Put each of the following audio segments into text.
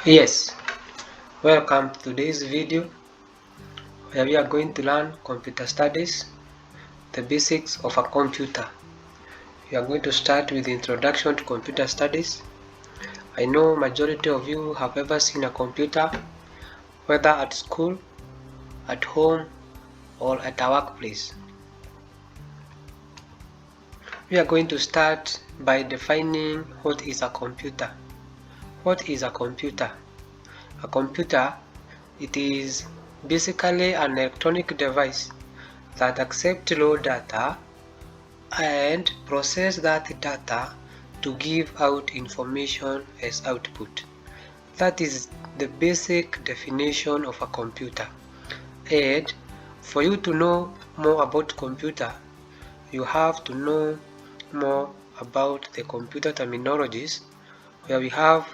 Yes, welcome to today's video where we are going to learn computer studies, the basics of a computer. We are going to start with the introduction to computer studies. I know majority of you have ever seen a computer, whether at school, at home, or at a workplace. We are going to start by defining what is a computer. What is a computer? A computer, it is basically an electronic device that accepts raw data and process that data to give out information as output. That is the basic definition of a computer. And for you to know more about computer, you have to know more about the computer terminologies, where we have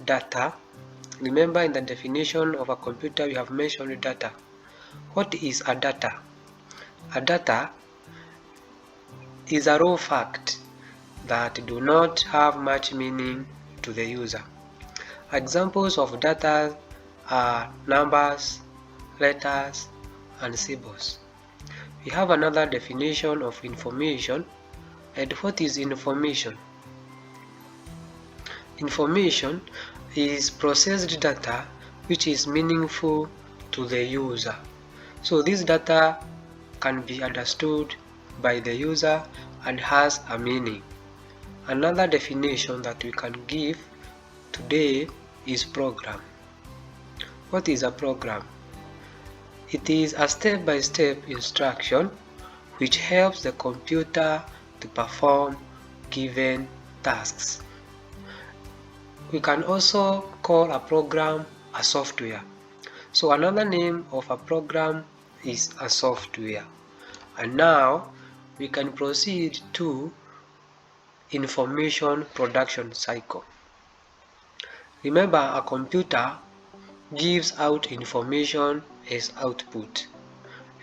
data. Remember, in the definition of a computer we have mentioned data. What is a data? A data is a raw fact that do not have much meaning to the user. Examples of data are numbers, letters, and symbols. We have another definition of information. And what is information? Information is processed data which is meaningful to the user. So this data can be understood by the user and has a meaning. Another definition that we can give today is program. What is a program? It is a step-by-step instruction which helps the computer to perform given tasks. We can also call a program a software. So another name of a program is a software. And now we can proceed to information production cycle. Remember, a computer gives out information as output.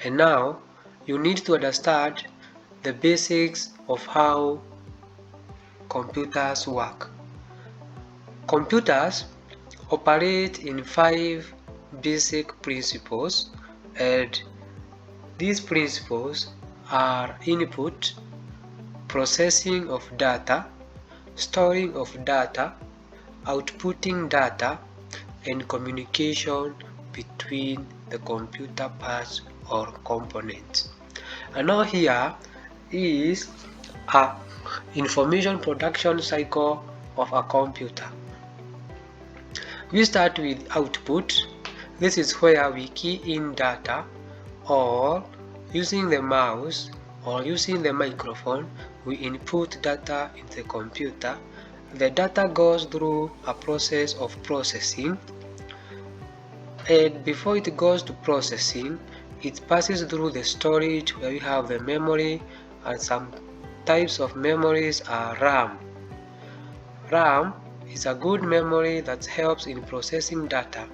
And now you need to understand the basics of how computers work. Computers operate in 5 basic principles, and these principles are input, processing of data, storing of data, outputting data, and communication between the computer parts or components. And now here is a information production cycle of a computer. We start with output. This is where we key in data, or using the mouse or using the microphone, we input data in the computer. The data goes through a process of processing, and before it goes to processing, it passes through the storage, where we have the memory, and some types of memories are RAM. RAM is a good memory that helps in processing data,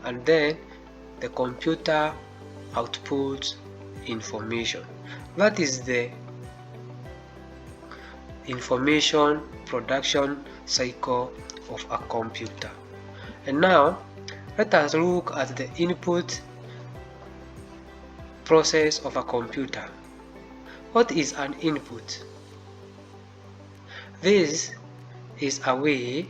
and then the computer outputs information. That is the information production cycle of a computer. And now let us look at the input process of a computer. What is an input? This is a way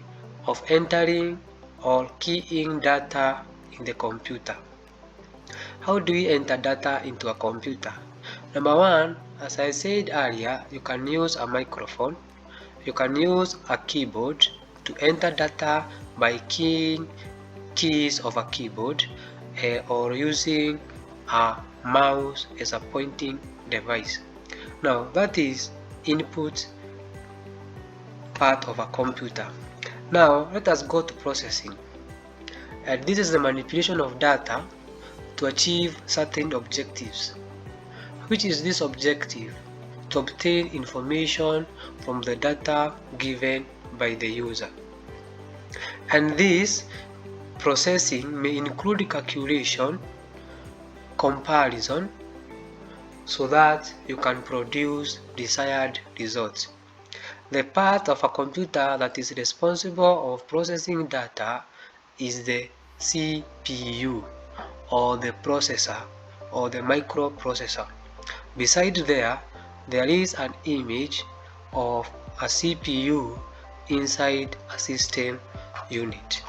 of entering or keying data in the computer. How do we enter data into a computer? Number one, as I said earlier, you can use a microphone. You can use a keyboard to enter data by keying keys of a keyboard, or using a mouse as a pointing device. Now that is input part of a computer. Now let us go to processing. And this is the manipulation of data to achieve certain objectives. Which is this objective? To obtain information from the data given by the user. And this processing may include calculation, comparison, so that you can produce desired results. The part of a computer that is responsible of processing data is the CPU, or the processor, or the microprocessor. Beside there is an image of a CPU inside a system unit.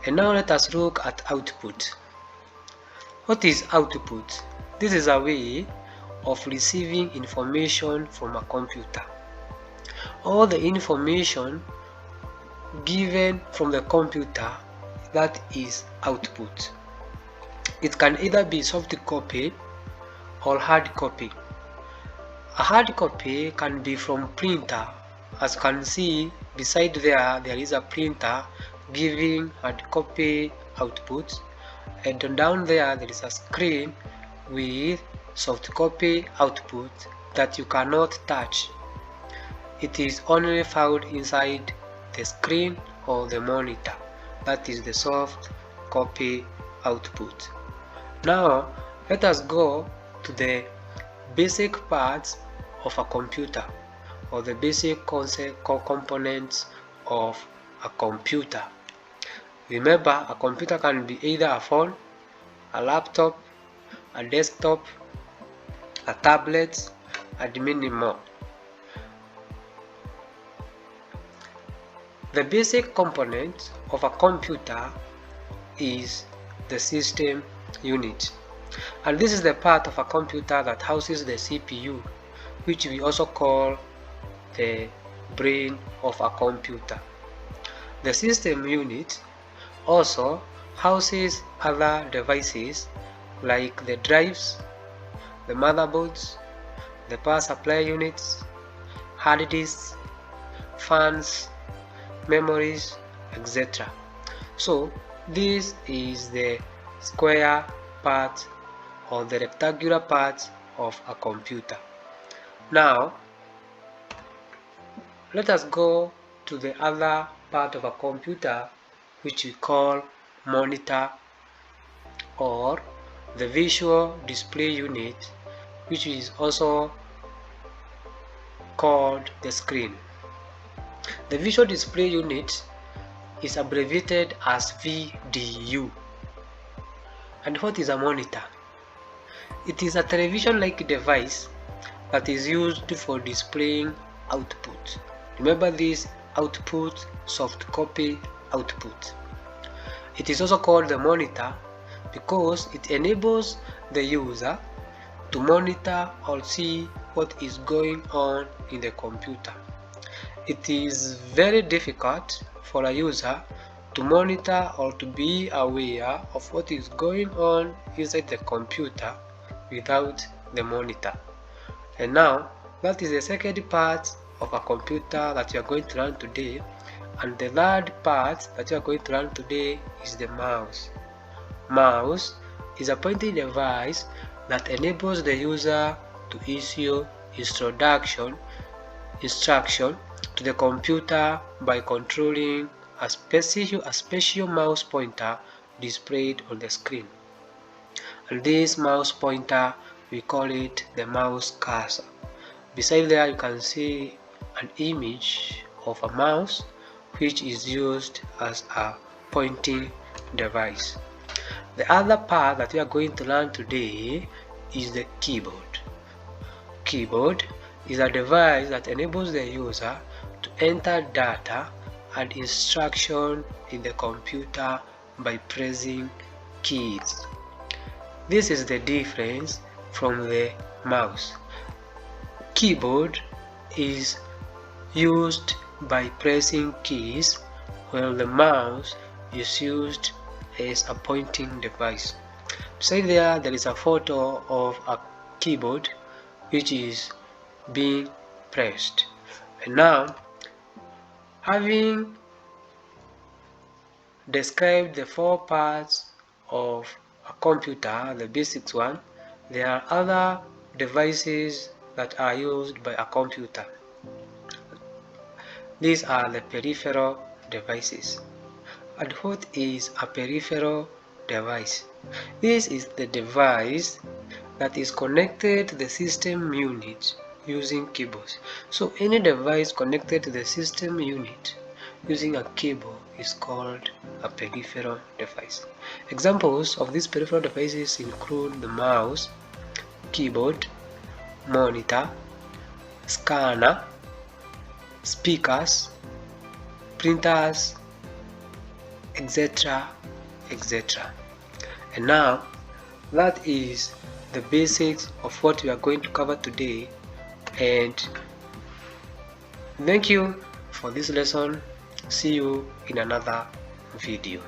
And now let us look at output. What is output? This is a way of receiving information from a computer. All the information given from the computer, that is output. It can either be soft copy or hard copy. A hard copy can be from printer. As you can see, beside there is a printer giving hard copy output, and down there is a screen with soft copy output that you cannot touch. It is only found inside the screen or the monitor. That is the soft copy output. Now let us go to the basic parts of a computer, or the basic components of a computer. Remember, a computer can be either a phone, a laptop, a desktop, a tablet, and many more. The basic component of a computer is the system unit, and this is the part of a computer that houses the CPU, which we also call the brain of a computer. The system unit also houses other devices like the drives, the motherboards, the power supply units, hard disks, fans, memories, etc. So this is the square part or the rectangular part of a computer. Now let us go to the other part of a computer, which we call monitor, or the visual display unit, which is also called the screen. The visual display unit is abbreviated as VDU. And what is a monitor? It is a television-like device that is used for displaying output. Remember this output, soft copy output. It is also called the monitor because it enables the user to monitor or see what is going on in the computer. It is very difficult for a user to monitor or to be aware of what is going on inside the computer without the monitor. And now that is the second part of a computer that you are going to learn today, and the third part that you are going to learn today is the mouse. Mouse is a pointing device that enables the user to issue instruction to the computer by controlling a special mouse pointer displayed on the screen. And this mouse pointer, we call it the mouse cursor. Beside there you can see an image of a mouse which is used as a pointing device. The other part that we are going to learn today is the keyboard. Keyboard is a device that enables the user to enter data and instruction in the computer by pressing keys. This is the difference from the mouse. Keyboard is used by pressing keys, while the mouse is used as a pointing device. Beside there is a photo of a keyboard which is being pressed. And now, having described the four parts of a computer, the basics one, there are other devices that are used by a computer. These are the peripheral devices. And what is a peripheral device? This is the device that is connected to the system unit using cables. So any device connected to the system unit using a cable is called a peripheral device. Examples of these peripheral devices include the mouse, keyboard, monitor, scanner, speakers, printers, etc., etc. And now that is the basics of what we are going to cover today, and thank you for this lesson. See you in another video.